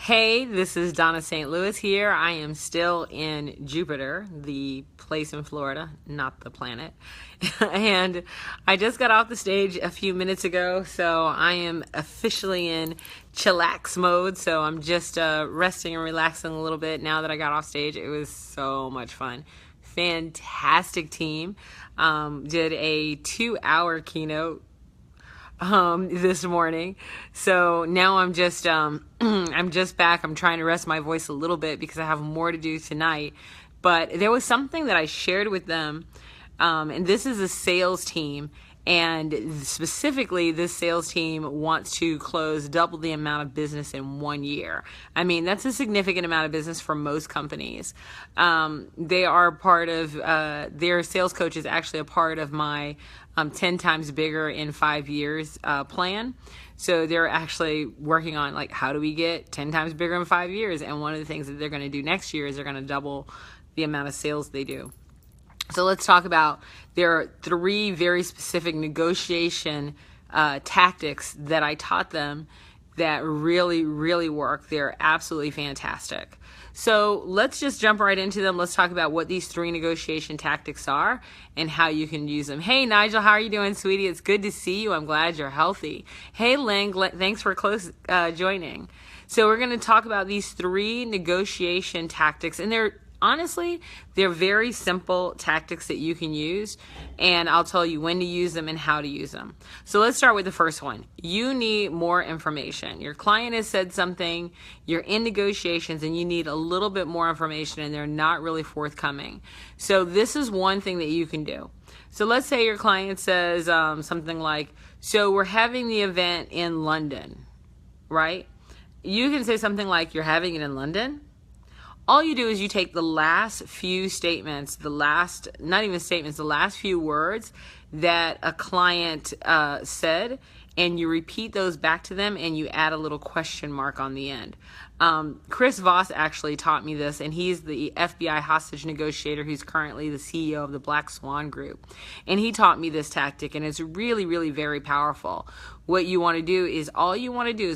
Hey, this is Dawnna St. Louis here. I am still in Jupiter, the place in Florida, not the planet. And I just got off the stage a few minutes ago, so I am officially in chillax mode. So I'm just resting and relaxing a little bit now that I got off stage. It was so much fun. Fantastic team. Did a 2-hour keynote this morning. So now I'm just back. I'm trying to rest my voice a little bit because I have more to do tonight. But there was something that I shared with them, and this is a sales team, and specifically this sales team wants to close double the amount of business in 1 year. I mean, that's a significant amount of business for most companies. They are part of, their sales coach is actually a part of my 10 times bigger in 5 years plan. So they're actually working on, like, how do we get 10 times bigger in 5 years? And one of the things that they're going to do next year is they're going to double the amount of sales they do. So let's talk about, there are 3 very specific negotiation tactics that I taught them that really, really work. They're absolutely fantastic. So let's just jump right into them. Let's talk about what these 3 negotiation tactics are and how you can use them. Hey, Nigel, how are you doing, sweetie? It's good to see you. I'm glad you're healthy. Hey, Ling, thanks for joining. So we're going to talk about these 3 negotiation tactics, and honestly, they're very simple tactics that you can use, and I'll tell you when to use them and how to use them. So let's start with the first one. You need more information. Your client has said something, you're in negotiations, and you need a little bit more information, and they're not really forthcoming. So this is one thing that you can do. So let's say your client says something like, so we're having the event in London, right? You can say something like, you're having it in London? All you do is you take the last few statements, the last few words that a client said, and you repeat those back to them, and you add a little question mark on the end. Chris Voss actually taught me this, and he's the FBI hostage negotiator who's currently the CEO of the Black Swan Group. And he taught me this tactic, and it's really, really very powerful. What you want to do is,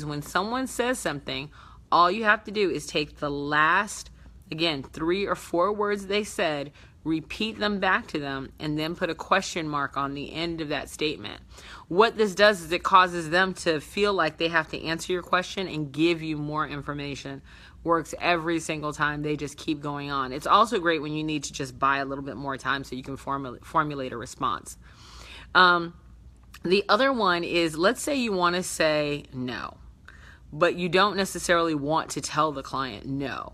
when someone says something, all you have to do is take the last, again, 3 or 4 words they said, repeat them back to them, and then put a question mark on the end of that statement. What this does is it causes them to feel like they have to answer your question and give you more information. Works every single time. They just keep going on. It's also great when you need to just buy a little bit more time so you can formulate a response. The other one is, let's say you want to say no, but you don't necessarily want to tell the client no.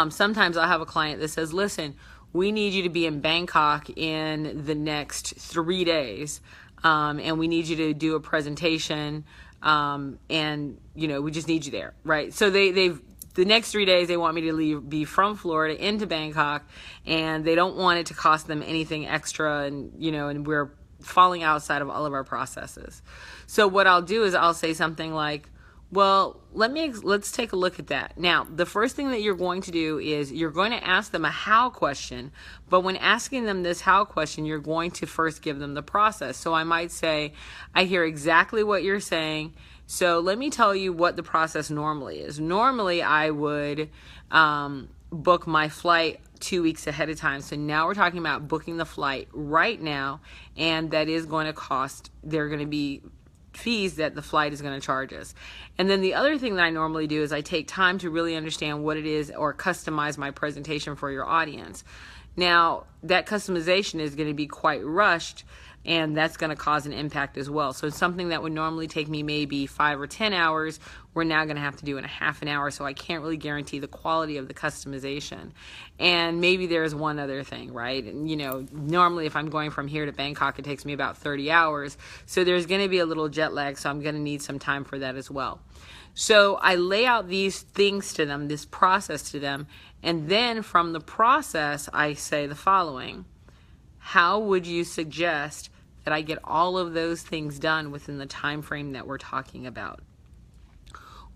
Sometimes I'll have a client that says, listen, we need you to be in Bangkok in the next 3 days, and we need you to do a presentation, and, we just need you there, right? So the next 3 days, they want me to be from Florida into Bangkok, and they don't want it to cost them anything extra, and, and we're falling outside of all of our processes. So what I'll do is I'll say something like, well, let's take a look at that. Now, the first thing that you're going to do is you're going to ask them a how question, but when asking them this how question, you're going to first give them the process. So I might say, I hear exactly what you're saying, so let me tell you what the process normally is. Normally, I would book my flight 2 weeks ahead of time. So now we're talking about booking the flight right now, and that is going to cost, they're going to be fees that the flight is going to charge us. And then the other thing that I normally do is I take time to really understand what it is or customize my presentation for your audience. Now, that customization is going to be quite rushed, and that's going to cause an impact as well. So it's something that would normally take me maybe 5 or 10 hours, we're now going to have to do in a half an hour, so I can't really guarantee the quality of the customization. And maybe there's one other thing, right? And, normally if I'm going from here to Bangkok, it takes me about 30 hours, so there's going to be a little jet lag, so I'm going to need some time for that as well. So I lay out these things to them, this process to them, and then from the process, I say the following. How would you suggest that I get all of those things done within the time frame that we're talking about?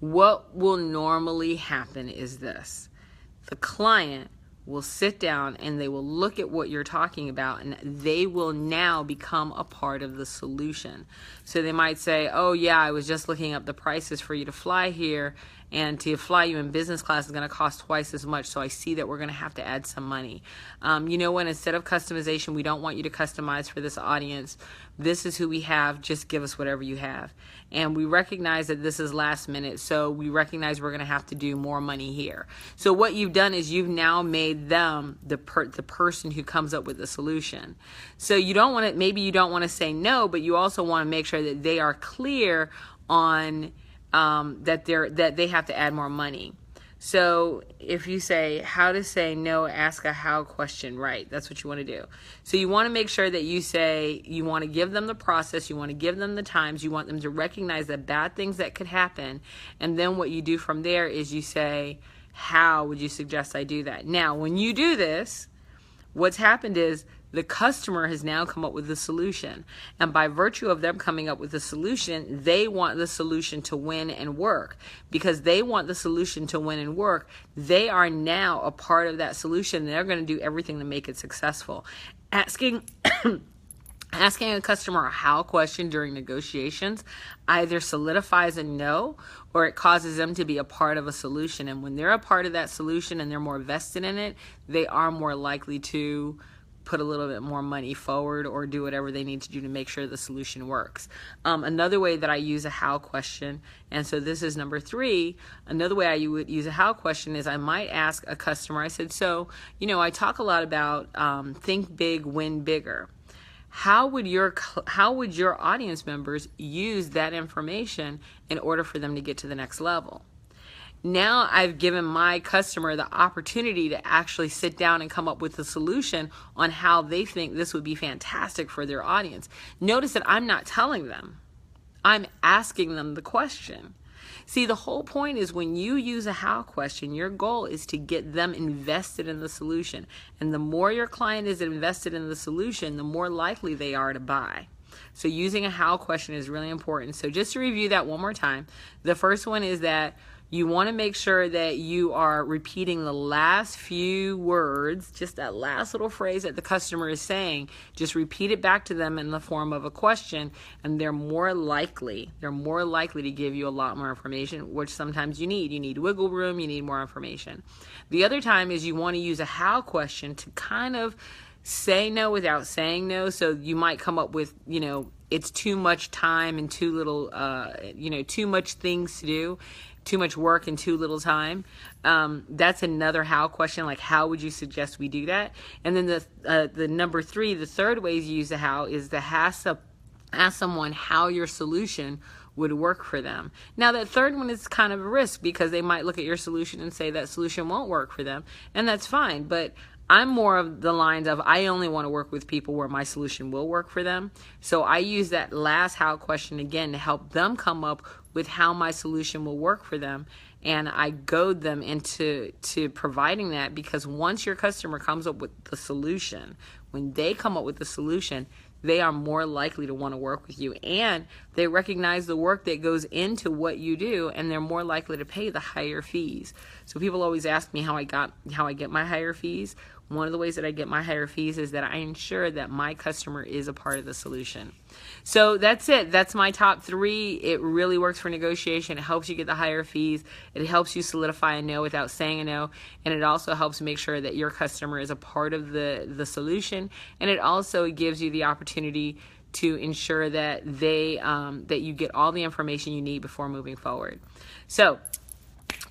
What will normally happen is this. The client will sit down and they will look at what you're talking about, and they will now become a part of the solution. So they might say, oh yeah, I was just looking up the prices for you to fly here, and to fly you in business class is going to cost twice as much, so I see that we're going to have to add some money. You know what, instead of customization, we don't want you to customize for this audience. This is who we have, just give us whatever you have. And we recognize that this is last minute, so we recognize we're going to have to do more money here. So what you've done is you've now made them the person who comes up with the solution. So you don't want to, maybe you don't want to say no, but you also want to make sure that they are clear on that they have to add more money. So if you say how to say no, ask a how question right. That's what you want to do. So you want to make sure that you say, you want to give them the process, you want to give them the times, you want them to recognize the bad things that could happen. And then what you do from there is you say, how would you suggest I do that? Now, when you do this, what's happened is the customer has now come up with the solution. And by virtue of them coming up with the solution, they want the solution to win and work. Because they want the solution to win and work, they are now a part of that solution. They're going to do everything to make it successful. Asking a customer a how question during negotiations either solidifies a no, or it causes them to be a part of a solution. And when they're a part of that solution and they're more vested in it, they are more likely to put a little bit more money forward or do whatever they need to do to make sure the solution works. Another way that I use a how question, and so this is number 3, another way I would use a how question is I might ask a customer, I said, so, you know, I talk a lot about think big, win bigger. How would your audience members use that information in order for them to get to the next level? Now I've given my customer the opportunity to actually sit down and come up with a solution on how they think this would be fantastic for their audience. Notice that I'm not telling them. I'm asking them the question. See, the whole point is when you use a how question, your goal is to get them invested in the solution. And the more your client is invested in the solution, the more likely they are to buy. So using a how question is really important. So just to review that one more time, the first one is that you want to make sure that you are repeating the last few words, just that last little phrase that the customer is saying. Just repeat it back to them in the form of a question, and they're more likely to give you a lot more information, which sometimes you need. You need wiggle room, you need more information. The other time is you want to use a how question to kind of say no without saying no. So you might come up with, you know, it's too much time and too little, too much things to do. Too much work and too little time. That's another how question, like how would you suggest we do that? And then the number 3, the third way you use the how is to ask someone how your solution would work for them. Now that third one is kind of a risk because they might look at your solution and say that solution won't work for them, and that's fine. But I'm more of the lines of I only want to work with people where my solution will work for them. So I use that last how question again to help them come up with how my solution will work for them. And I goad them into providing that, because once your customer comes up with the solution, when they come up with the solution, they are more likely to want to work with you, and they recognize the work that goes into what you do, and they're more likely to pay the higher fees. So people always ask me how I get my higher fees. One of the ways that I get my higher fees is that I ensure that my customer is a part of the solution. So that's it. That's my top 3. It really works for negotiation. It helps you get the higher fees. It helps you solidify a no without saying a no. And it also helps make sure that your customer is a part of the solution. And it also gives you the opportunity to ensure that that you get all the information you need before moving forward. So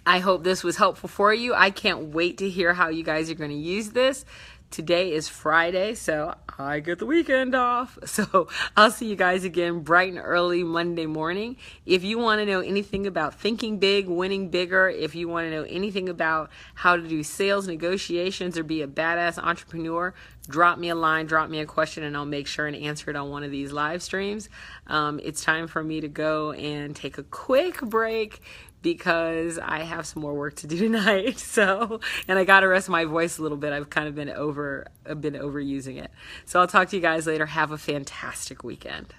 I hope this was helpful for you. I can't wait to hear how you guys are going to use this. Today is Friday, so I get the weekend off. So I'll see you guys again bright and early Monday morning. If you want to know anything about thinking big, winning bigger, if you want to know anything about how to do sales negotiations or be a badass entrepreneur, drop me a line, drop me a question, and I'll make sure and answer it on one of these live streams. It's time for me to go and take a quick break, because I have some more work to do tonight. So, and I got to rest my voice a little bit. I've kind of been overusing it. So I'll talk to you guys later. Have a fantastic weekend.